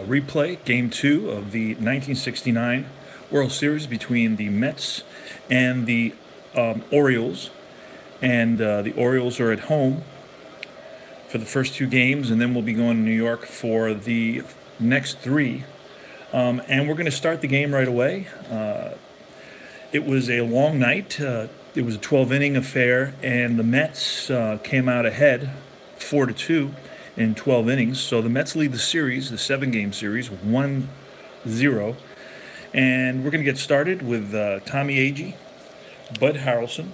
replay, Game 2 of the 1969 World Series between the Mets and the Orioles. And the Orioles are at home for the first two games, and then we'll be going to New York for the next three. And we're going to start the game right away. It was a long night. It was a 12-inning affair, and the Mets came out ahead 4-2 in 12 innings. So the Mets lead the series, the 7-game series, 1-0. And we're going to get started with Tommy Agee, Bud Harrelson,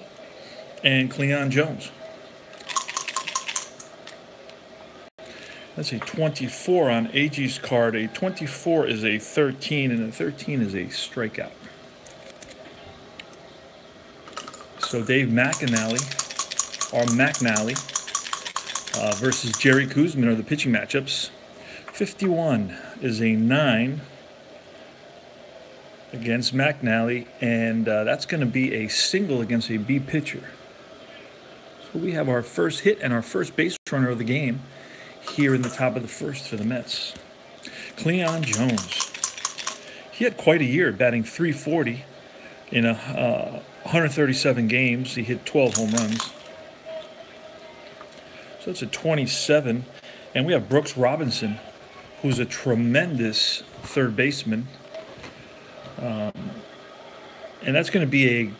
and Cleon Jones. That's a 24 on Agee's card. A 24 is a 13, and a 13 is a strikeout. So Dave McNally versus Jerry Koosman are the pitching matchups. 51 is a 9 against McNally, and that's going to be a single against a B pitcher. So we have our first hit and our first base runner of the game here in the top of the first for the Mets. Cleon Jones. He had quite a year, batting .340 in 137 games. He hit 12 home runs. So it's a 27. And we have Brooks Robinson, who's a tremendous third baseman. And that's going to be a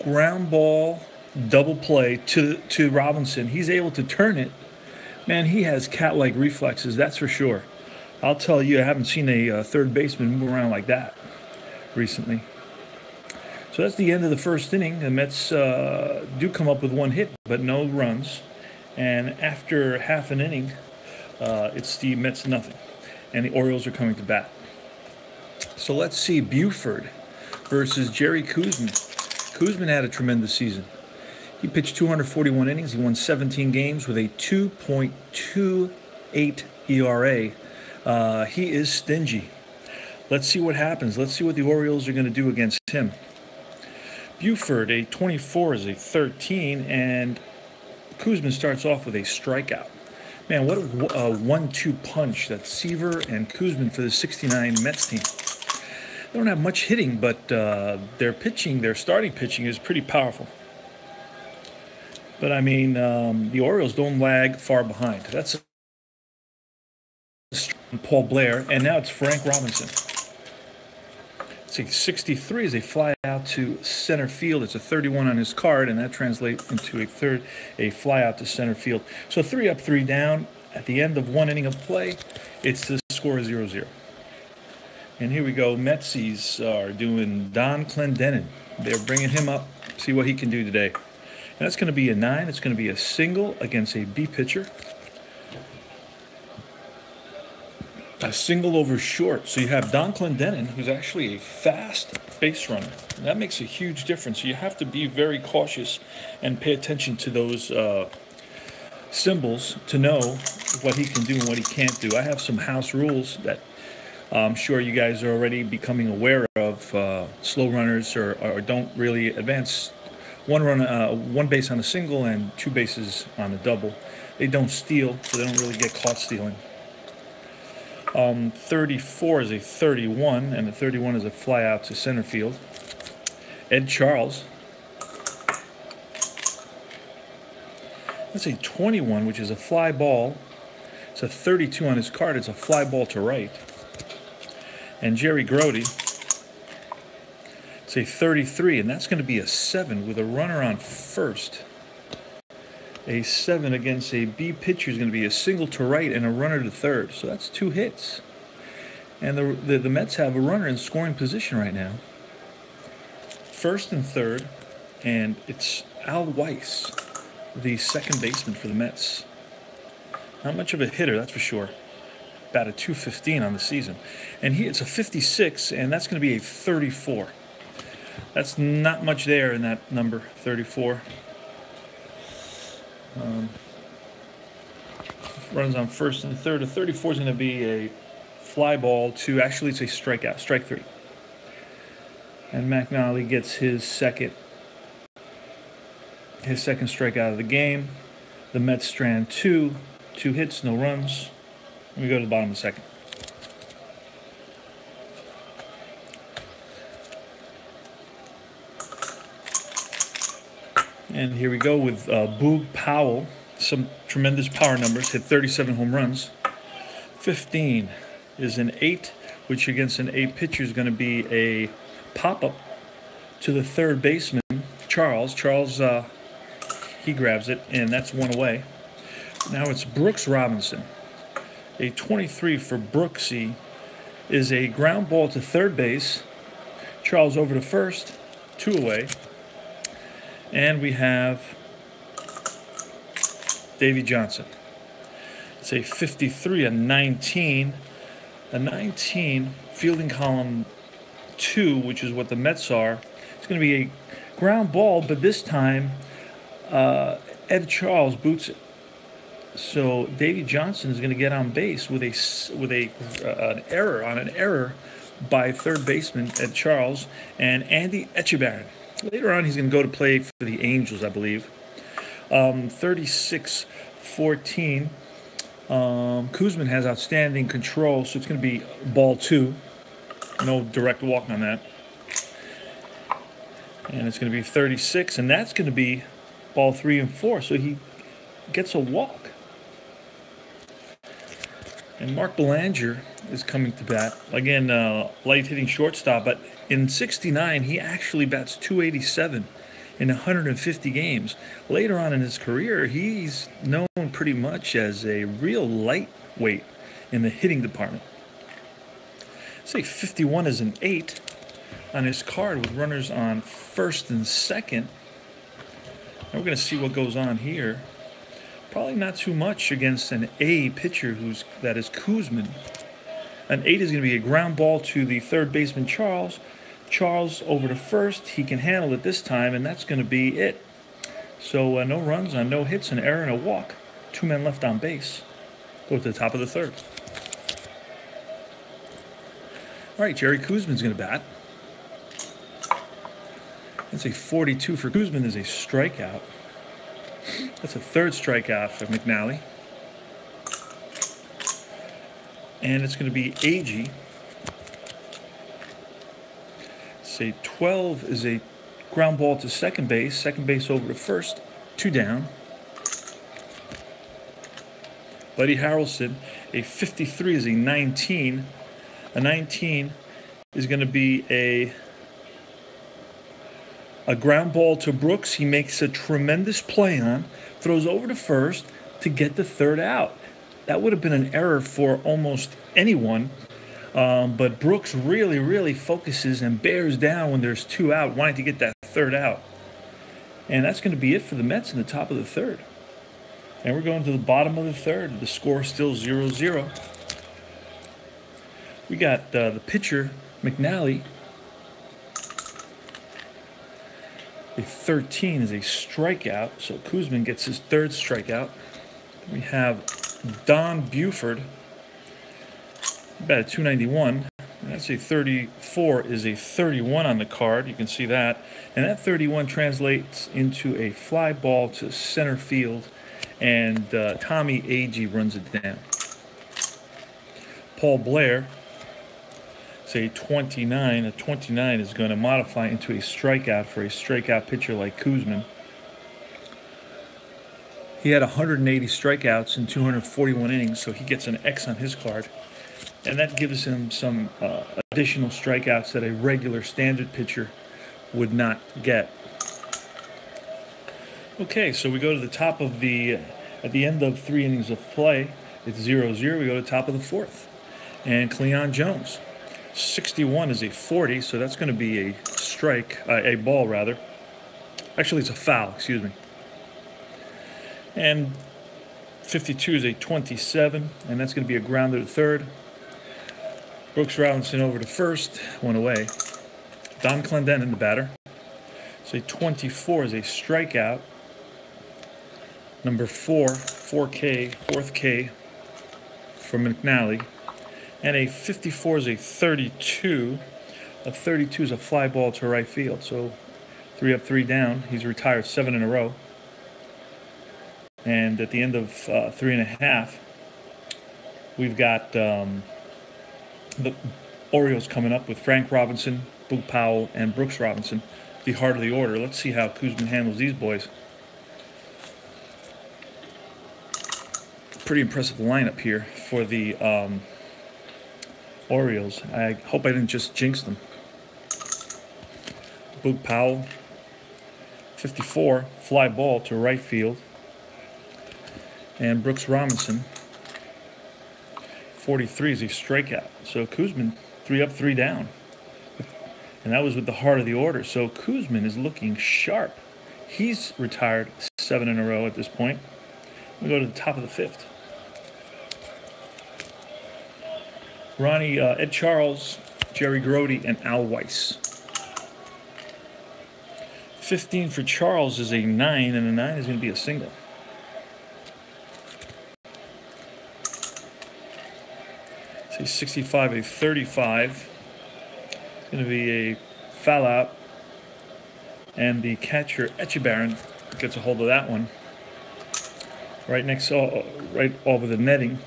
ground ball double play to Robinson. He's able to turn it. Man, he has cat-like reflexes, that's for sure. I'll tell you, I haven't seen a third baseman move around like that recently. So that's the end of the first inning. The Mets do come up with one hit, but no runs. And after half an inning, it's the Mets nothing. And the Orioles are coming to bat. So let's see, Buford versus Jerry Koosman. Koosman had a tremendous season. He pitched 241 innings. He won 17 games with a 2.28 ERA. He is stingy. Let's see what happens. Let's see what the Orioles are going to do against him. Buford, a 24 is a 13, and Koosman starts off with a strikeout. Man, what a 1-2 punch. That's Seaver and Koosman for the 69 Mets team. They don't have much hitting, but their starting pitching is pretty powerful. But, I mean, the Orioles don't lag far behind. That's Paul Blair, and now it's Frank Robinson. It's a 63 is a fly out to center field. It's a 31 on his card, and that translates into a fly out to center field. So 3 up, 3 down. At the end of one inning of play, it's the score 0-0. And here we go. Metsies are doing Don Clendenin. They're bringing him up, see what he can do today. And that's going to be a 9. It's going to be a single against a B pitcher. A single over short. So you have Don Clendenin, who's actually a fast base runner. And that makes a huge difference. So you have to be very cautious and pay attention to those symbols to know what he can do and what he can't do. I have some house rules that I'm sure you guys are already becoming aware of. Slow runners or don't really advance one base on a single and 2 bases on a double. They don't steal, so they don't really get caught stealing. 34 is a 31, and the 31 is a fly out to center field. Ed Charles. That's a 21, which is a fly ball. It's a 32 on his card. It's a fly ball to right. And Jerry Grody. It's a 33, and that's going to be a 7 with a runner on first. A 7 against a B pitcher is going to be a single to right and a runner to third. So that's 2 hits. And the Mets have a runner in scoring position right now. First and third, and it's Al Weiss, the second baseman for the Mets. Not much of a hitter, that's for sure. About a .215 on the season. And it's a 56, and that's going to be a 34. That's not much there in that number, 34. Runs on first and third. A 34 is going to be a fly ball to, actually it's a strikeout, strike 3. And McNally gets his second strikeout of the game. The Mets strand 2 hits, no runs. We go to the bottom of the second. And here we go with Boog Powell. Some tremendous power numbers. Hit 37 home runs. 15 is an 8, which against an 8 pitcher is going to be a pop-up to the third baseman, Charles. He grabs it, and that's one away. Now it's Brooks Robinson. A 23 for Brooksy is a ground ball to third base. Charles over to first, 2 away. And we have Davy Johnson. It's a 53, a 19. A 19, fielding column 2, which is what the Mets are. It's going to be a ground ball, but this time Ed Charles boots it. So Davy Johnson is going to get on base with an error by third baseman Ed Charles and Andy Etchebarren. Later on, he's going to go to play for the Angels, I believe. 36-14. Koosman has outstanding control, so it's going to be ball 2. No direct walk on that. And it's going to be 36, and that's going to be ball 3 and 4. So he gets a walk. And Mark Belanger is coming to bat. Again, light hitting shortstop, but in 69, he actually bats 287 in 150 games. Later on in his career, he's known pretty much as a real lightweight in the hitting department. Say 51 is an 8 on his card with runners on first and second. Now we're going to see what goes on here. Probably not too much against an A pitcher that is Koosman. An 8 is going to be a ground ball to the third baseman Charles. Charles over to first. He can handle it this time, and that's going to be it. So no runs on no hits, an error, and a walk. 2 men left on base. Go to the top of the third. All right, Jerry Koosman's going to bat. That's a 42 for Koosman is a strikeout. That's a third strikeout for McNally. And it's going to be AG. Say 12 is a ground ball to second base over to first, 2 down. Buddy Harrelson, a 53 is a 19. A 19 is going to be a ground ball to Brooks. He makes a tremendous play on, throws over to first to get the third out. That would have been an error for almost anyone. But Brooks really focuses and bears down when there's 2 out, wanting to get that third out. And that's going to be it for the Mets in the top of the third. And we're going to the bottom of the third. The score is still 0-0. We got the pitcher, McNally. A 13 is a strikeout, so Koosman gets his third strikeout. We have Don Buford, about a 291. And that's a 34 is a 31 on the card. You can see that. And that 31 translates into a fly ball to center field. And Tommy Agee runs it down. Paul Blair, say 29. A 29 is going to modify into a strikeout for a strikeout pitcher like Koosman. He had 180 strikeouts in 241 innings, so he gets an X on his card. And that gives him some additional strikeouts that a regular standard pitcher would not get. Okay, so we go to the top of at the end of 3 innings of play, it's 0-0. We go to the top of the 4th. And Cleon Jones, 61 is a 40, so that's going to be a ball rather. Actually, it's a foul, excuse me. And 52 is a 27, and that's going to be a grounder to third. Brooks Robinson over to first, 1 away. Don Clendenin, the batter. So 24 is a strikeout. Number 4th K for McNally. And a 54 is a 32. A 32 is a fly ball to right field. So 3 up, 3 down. He's retired 7 in a row. And at the end of 3.5, we've got the Orioles coming up with Frank Robinson, Boog Powell, and Brooks Robinson, the heart of the order. Let's see how Koosman handles these boys. pretty impressive lineup here for the Orioles. I hope I didn't just jinx them. Boog Powell, 54, fly ball to right field. And Brooks Robinson, 43, is a strikeout. So Koosman, 3 up, 3 down. And that was with the heart of the order. So Koosman is looking sharp. He's retired 7 in a row at this point. We go to the top of the 5th. Ronnie, Ed Charles, Jerry Grody, and Al Weiss. 15 for Charles is a 9, and a 9 is going to be a single. Say 65, a 35. It's going to be a foul out. And the catcher, APBA, gets a hold of that one. Right over the netting.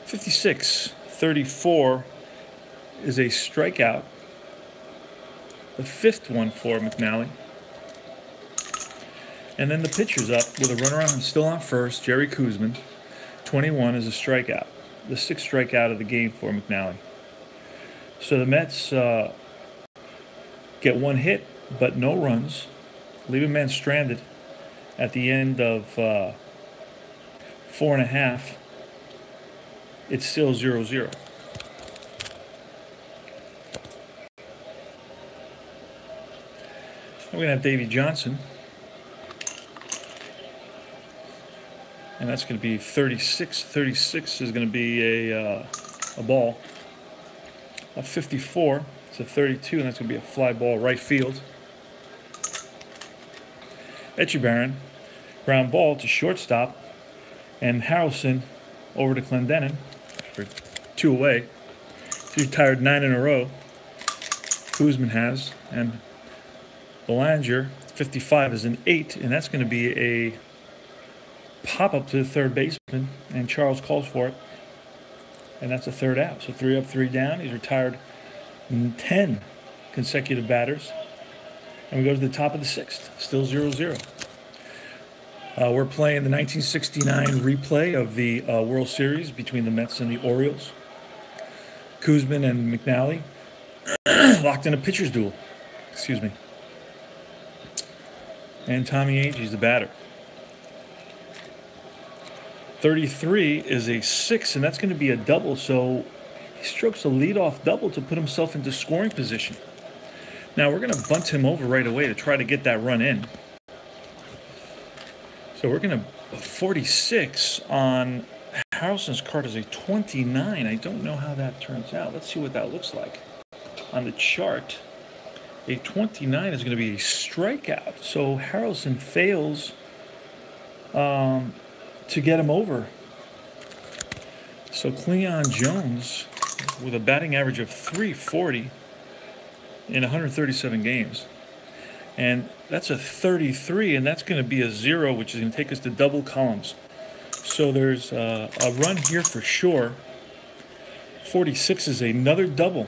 56, 34 is a strikeout. The 5th one for McNally. And then the pitcher's up with a runaround still on first, Jerry Koosman. 21 is a strikeout. The 6th strikeout of the game for McNally. So the Mets get 1 hit, but no runs. Leave a man stranded at the end of 4.5. It's still 0-0. We're going to have Davey Johnson. And that's going to be 36. 36 is going to be a ball. A 54. It's a 32, and that's going to be a fly ball right field. APBA, ground ball to shortstop. And Harrelson over to Clendenin for 2 away. He's retired 9 in a row. Koosman has. And Belanger, 55, is an 8, and that's going to be a pop-up to the third baseman, and Charles calls for it. And that's a 3rd out. So 3 up, 3 down. He's retired 10 consecutive batters. And we go to the top of the 6th. Still 0-0. We're playing the 1969 replay of the World Series between the Mets and the Orioles. Koosman and McNally locked in a pitcher's duel. Excuse me. And Tommy Agee's the batter. 33 is a 6, and that's going to be a double. So he strokes a leadoff double to put himself into scoring position. Now we're going to bunt him over right away to try to get that run in. So we're going to 46 on Harrelson's card is a 29. I don't know how that turns out. Let's see what that looks like on the chart. A 29 is going to be a strikeout. So Harrelson fails to get him over. So Cleon Jones, with a batting average of .340 in 137 games. And that's a 33, and that's going to be a 0, which is going to take us to double columns. So there's a run here for sure. 46 is another double.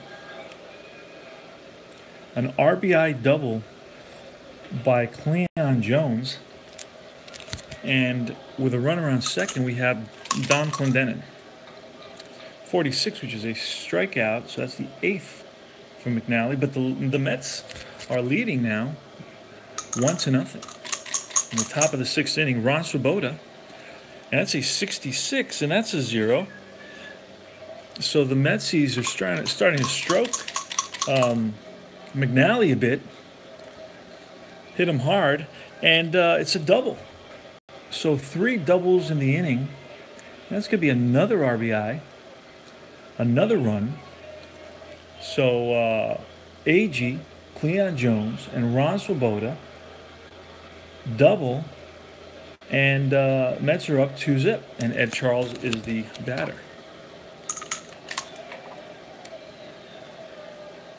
An RBI double by Cleon Jones. And with a runner on second, we have Don Clendenin. 46, which is a strikeout, so that's the 8th for McNally. But the Mets are leading now 1-0. In the top of the 6th inning, Ron Swoboda. And that's a 66, and that's a 0. So the Metsies are starting to stroke McNally a bit. Hit him hard, and it's a double. So 3 doubles in the inning. That's going to be another RBI, another run. So Agee, Cleon Jones, and Ron Swoboda double, and Mets are up 2-0, and Ed Charles is the batter.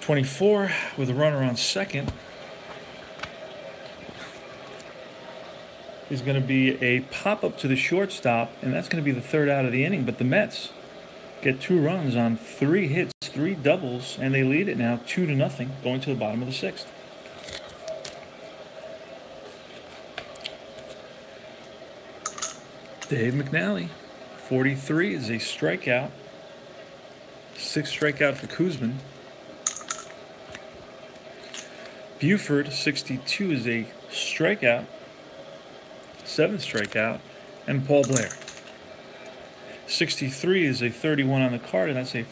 24 with a runner on second is going to be a pop-up to the shortstop, and that's going to be the 3rd out of the inning. But the Mets get 2 runs on 3 hits, 3 doubles, and they lead it now 2-0, going to the bottom of the 6th. Dave McNally, 43 is a strikeout. 6th strikeout for Koosman. Buford, 62 is a strikeout. 7th strikeout. And Paul Blair, 63 is a 31 on the card, and that's a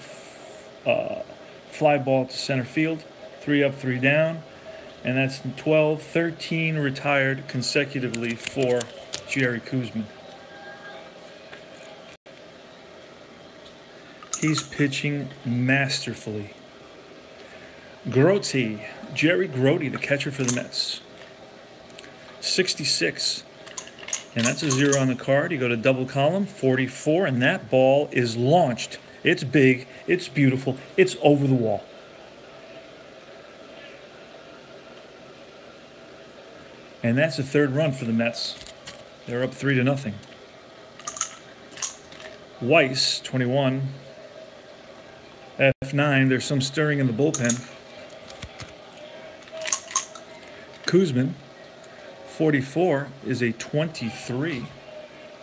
fly ball to center field. 3 up, 3 down. And that's 12, 13 retired consecutively for Jerry Koosman. He's pitching masterfully. Grote, Jerry Grote, the catcher for the Mets. 66. And that's a 0 on the card. You go to double column, 44, and that ball is launched. It's big, it's beautiful, it's over the wall. And that's the 3rd run for the Mets. They're up 3-0. Weiss, 21. F9, there's some stirring in the bullpen. Koosman, 44 is a 23.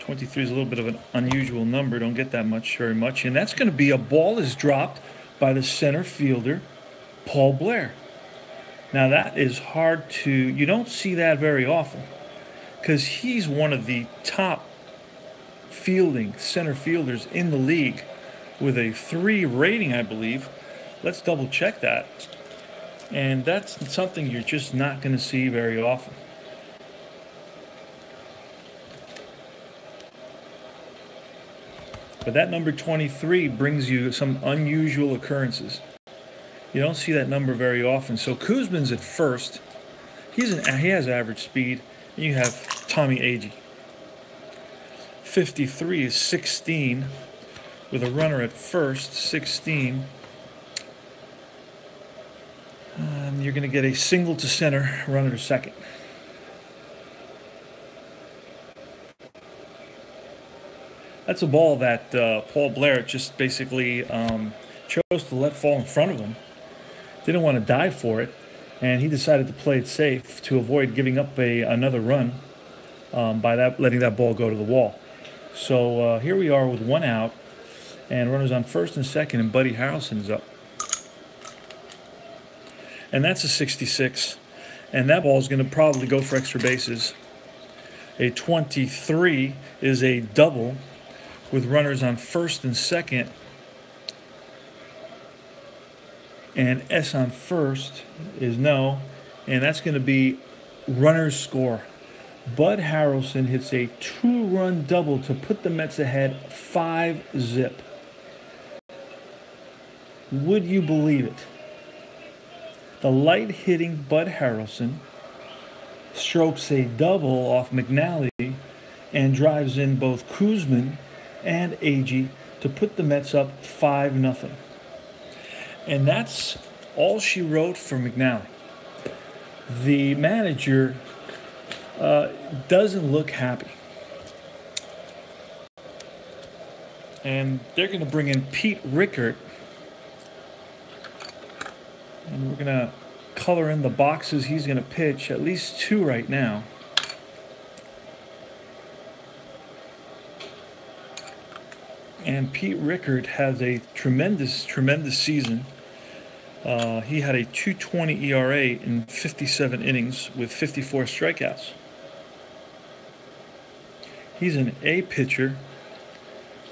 23 is a little bit of an unusual number. Don't get that very much. And that's going to be a ball is dropped by the center fielder, Paul Blair. Now that is hard to, you don't see that very often because he's one of the top fielding center fielders in the league with a 3 rating, I believe. Let's double check that. And that's something you're just not going to see very often. But that number 23 brings you some unusual occurrences. You don't see that number very often. So Koosman's at first. He has average speed. And you have Tommy Agee. 53 is 16 with a runner at first, 16. And you're going to get a single to center, runner to second. That's a ball that Paul Blair just basically chose to let fall in front of him. Didn't want to dive for it, and he decided to play it safe to avoid giving up another run by letting that ball go to the wall. So here we are with 1 out, and runners on first and second, and Buddy Harrelson is up. And that's a 66, and that ball is going to probably go for extra bases. A 23 is a double with runners on first and second, and S on first is no, and that's going to be runners score. Bud Harrelson hits a 2-run double to put the Mets ahead 5-0. Would you believe it? The light-hitting Bud Harrelson strokes a double off McNally and drives in both Koosman and Agee to put the Mets up 5-0. And that's all she wrote for McNally. The manager doesn't look happy. And they're going to bring in Pete Rickert. And we're going to color in the boxes he's going to pitch, at least 2 right now. And Pete Rickert has a tremendous, tremendous season. He had a 2.20 ERA in 57 innings with 54 strikeouts. He's an A pitcher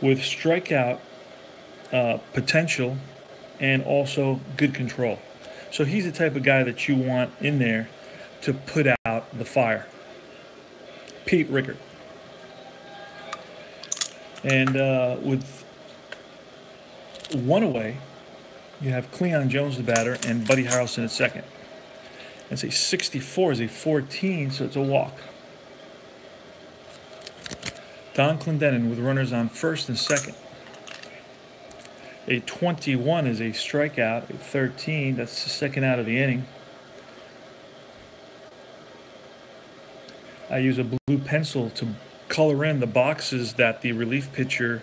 with strikeout potential and also good control. So he's the type of guy that you want in there to put out the fire. Pete Rickert. And with 1 away, you have Cleon Jones, the batter, and Buddy Harrelson at second. That's a 64 is a 14, so it's a walk. Don Clendenin with runners on first and second. A 21 is a strikeout. A 13, that's the second out of the inning. I use a blue pencil to color in the boxes that the relief pitcher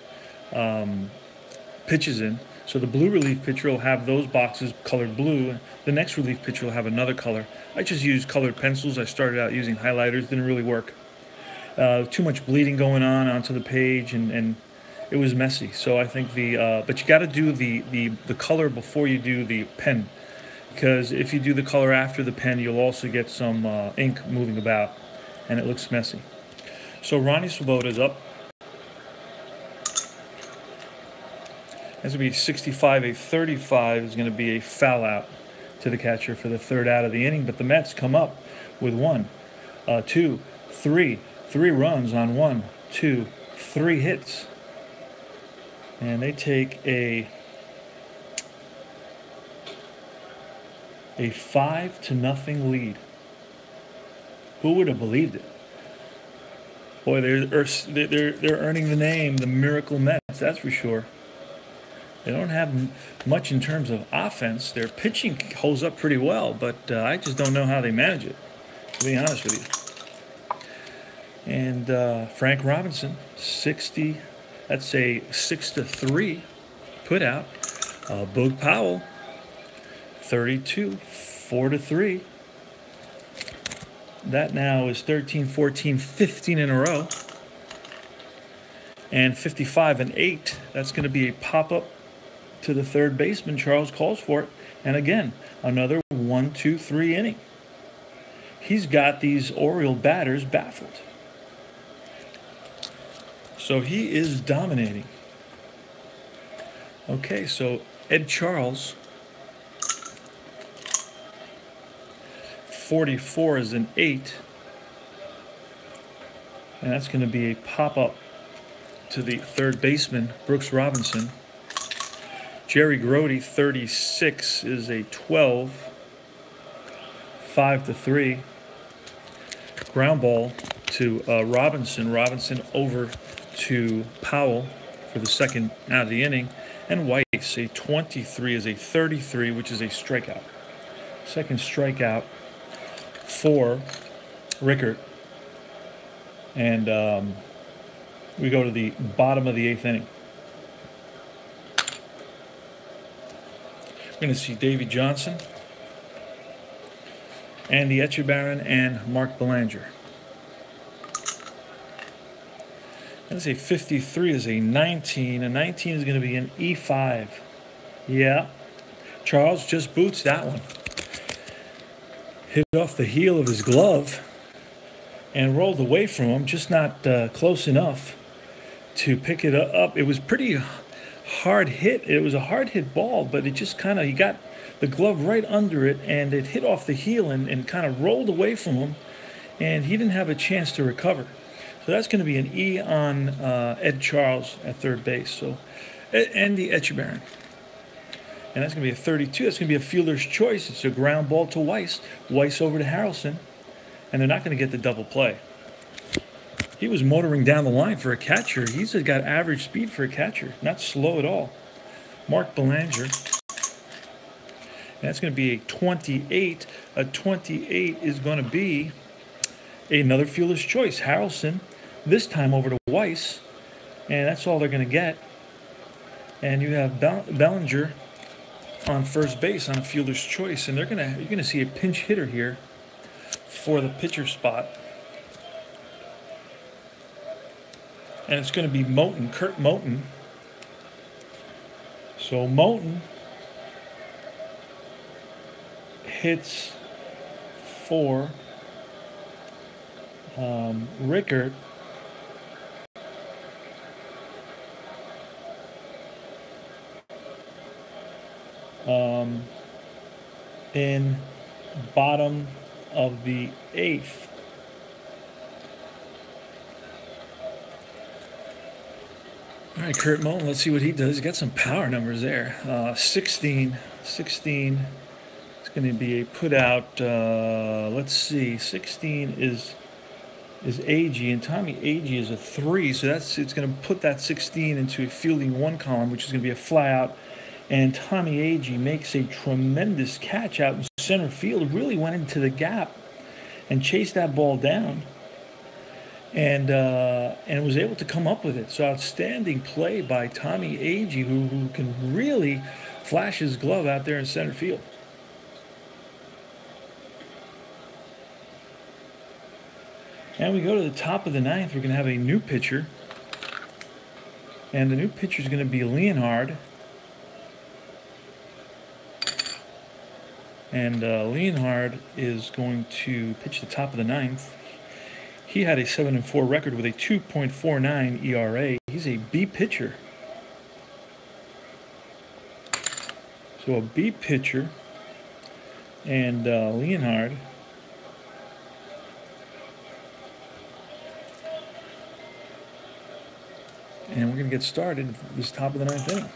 pitches in. So the blue relief pitcher will have those boxes colored blue. The next relief pitcher will have another color. I just use colored pencils. I started out using highlighters, didn't really work. Too much bleeding going on onto the page, and it was messy. So I think but you got to do the color before you do the pen, because if you do the color after the pen, you'll also get some ink moving about, and it looks messy. So Ronnie Swoboda's up. That's going to be 65. A 35 is going to be a foul out to the catcher for the third out of the inning. But the Mets come up with 1, 2, 3 runs on 1, 2, 3 hits. And they take a 5-0 lead. Who would have believed it? Boy, they're earning the name, the Miracle Mets, that's for sure. They don't have much in terms of offense. Their pitching holds up pretty well, but I just don't know how they manage it, to be honest with you. And Frank Robinson, 60. That's a 6-3 put out. Boog Powell, 32, 4-3. That now is 13, 14, 15 in a row. And 55 and 8. That's going to be a pop-up to the third baseman. Charles calls for it. And again, another 1, 2, 3 inning. He's got these Oriole batters baffled. So he is dominating. Okay, so Ed Charles, 44 is an 8. And that's going to be a pop-up to the third baseman, Brooks Robinson. Jerry Grody, 36, is a 12. 5-3. Ground ball to Robinson. Robinson over to Powell for the second out of the inning. And Weiss, a 23, is a 33, which is a strikeout. Second strikeout for Rickert. And we go to the bottom of the 8th inning. We're going to see Davey Johnson, Andy Etchebarren, and Mark Belanger. That's a 53 is a 19. A 19 is going to be an E5. Yeah. Charles just boots that one. Hit off the heel of his glove and rolled away from him, just not close enough to pick it up. It was pretty hard hit. It was a hard hit ball, but it just kind of, he got the glove right under it, and it hit off the heel and kind of rolled away from him, and he didn't have a chance to recover. So that's going to be an E on Ed Charles at third base. So Andy Etchebarren. And that's going to be a 32. That's going to be a fielder's choice. It's a ground ball to Weiss. Weiss over to Harrelson. And they're not going to get the double play. He was motoring down the line for a catcher. He's got average speed for a catcher. Not slow at all. Mark Belanger. And that's going to be a 28. A 28 is going to be another fielder's choice. Harrelson, this time over to Weiss. And that's all they're going to get. And you have Bellinger on first base on a fielder's choice. And you're going to see a pinch hitter here for the pitcher spot. And it's going to be Moten, Kurt Moten. So Moten hits for Rickert. In bottom of the 8th. All right, Kurt Moten, let's see what he does. He's got some power numbers there. 16 is going to be a put out. Let's see, 16 is Agee, and Tommy Agee is a 3, so it's going to put that 16 into a fielding 1 column, which is going to be a fly out. And Tommy Agee makes a tremendous catch out in center field. Really went into the gap and chased that ball down, and was able to come up with it. So outstanding play by Tommy Agee, who can really flash his glove out there in center field. And we go to the top of the ninth. We're going to have a new pitcher. And the new pitcher is going to be Leonhard. And Leonhard is going to pitch the top of the ninth. He had a 7-4 record with a 2.49 ERA. He's a B pitcher. So a B pitcher. And Leonhard. And we're going to get started this top of the ninth inning.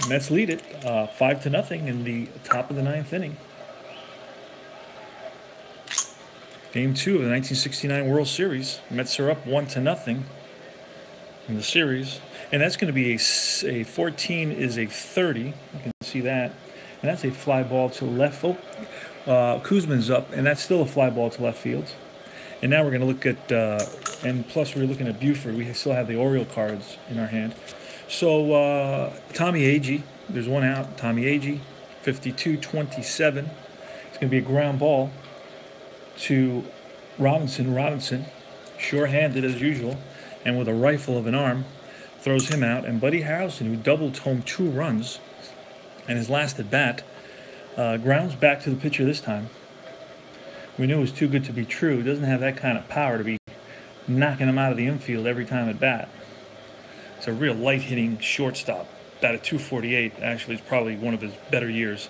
Mets lead it 5-0 in the top of the ninth inning. Game 2 of the 1969 World Series. Mets are up 1-0 in the series. And that's going to be a 14 is a 30. You can see that. And that's a fly ball to left. Koosman's up, and that's still a fly ball to left field. And now we're going to look at, and plus we're looking at Buford. We still have the Orioles cards in our hand. So Tommy Agee, there's one out. Tommy Agee, 52-27. It's going to be a ground ball to Robinson. Robinson, sure-handed as usual, and with a rifle of an arm, throws him out. And Buddy Harrelson, who doubled home 2 runs, and his last at bat, grounds back to the pitcher this time. We knew it was too good to be true. He doesn't have that kind of power to be knocking him out of the infield every time at bat. It's a real light-hitting shortstop. Batted .248. Actually, it's probably one of his better years.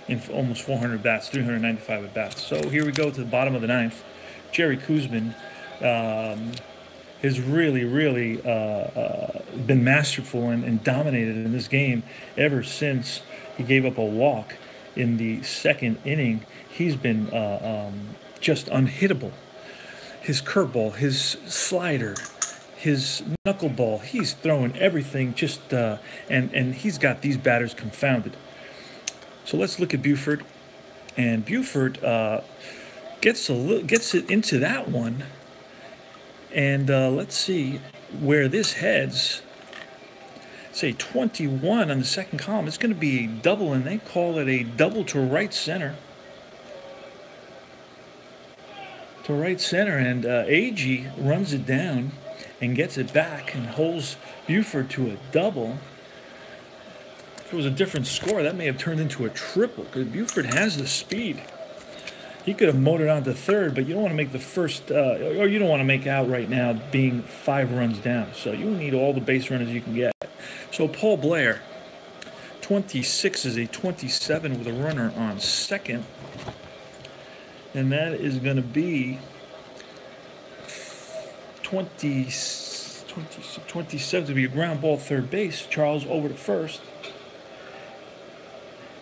In almost 400 bats, 395 at bats. So here we go to the bottom of the ninth. Jerry Koosman has really been masterful and dominated in this game ever since he gave up a walk in the second inning. He's been just unhittable. His curveball, his slider, his knuckleball, he's throwing everything just, and he's got these batters confounded. So let's look at Buford. And Buford gets it into that one. And let's see where this heads. Say 21 on the second column. It's going to be a double, and they call it a double to right center. To right center, and Agee runs it down and gets it back and holds Buford to a double. If it was a different score, that may have turned into a triple, because Buford has the speed. He could have mowed it on to third, but you don't want to make the first, or you don't want to make out right now being 5 runs down. So you need all the base runners you can get. So Paul Blair, 26 is a 27 with a runner on second. And that is going to be 27 to be a ground ball third base. Charles over to first.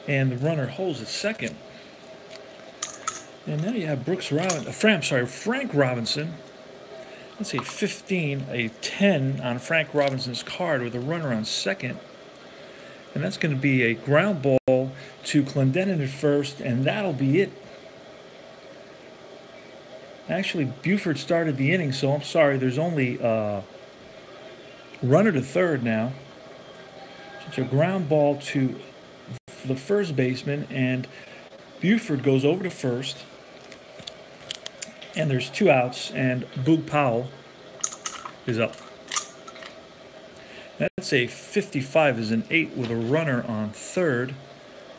And the runner holds at second. And now you have Frank Robinson. Let's say 15, a 10 on Frank Robinson's card with a runner on second. And that's going to be a ground ball to Clendenin at first, and that'll be it. Actually, Buford started the inning, so I'm sorry. There's only runner to third now. So it's a ground ball to the first baseman, and Buford goes over to first. And there's 2 outs, and Boog Powell is up. That's a 55 is an 8 with a runner on third.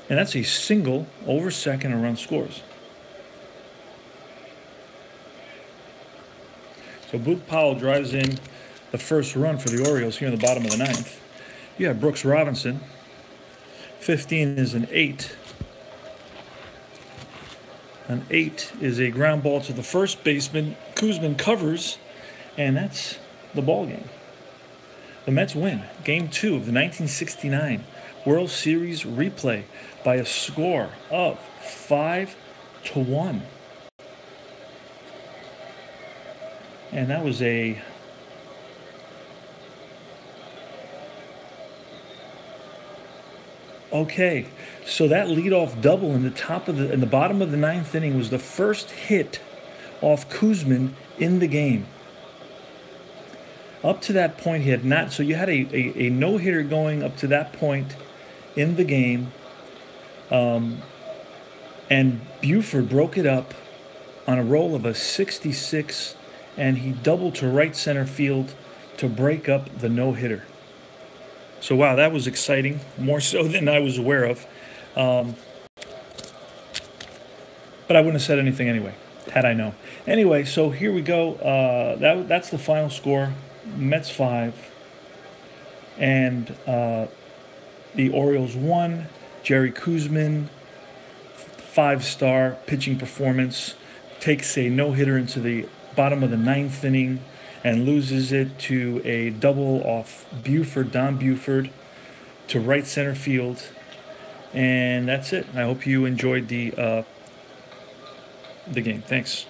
And that's a single over second, a run scores. So Boog Powell drives in the first run for the Orioles here in the bottom of the ninth. You have Brooks Robinson. 15 is an 8. An 8 is a ground ball to the first baseman. Koosman covers, and that's the ball game. The Mets win Game 2 of the 1969 World Series replay by a score of 5-1. And that was a okay. So that leadoff double in the bottom of the ninth inning was the first hit off Koosman in the game. Up to that point, he had not. So you had a no-hitter going up to that point in the game, and Buford broke it up on a roll of a 66 and he doubled to right center field to break up the no-hitter. So, wow, that was exciting, more so than I was aware of. But I wouldn't have said anything anyway, had I known. Anyway, so here we go. That's the final score. Mets 5, and the Orioles 1. Jerry Koosman, 5-star pitching performance, takes a no-hitter into the bottom of the 9th inning and loses it to a double off Don Buford, to right center field. And that's it. I hope you enjoyed the game. Thanks.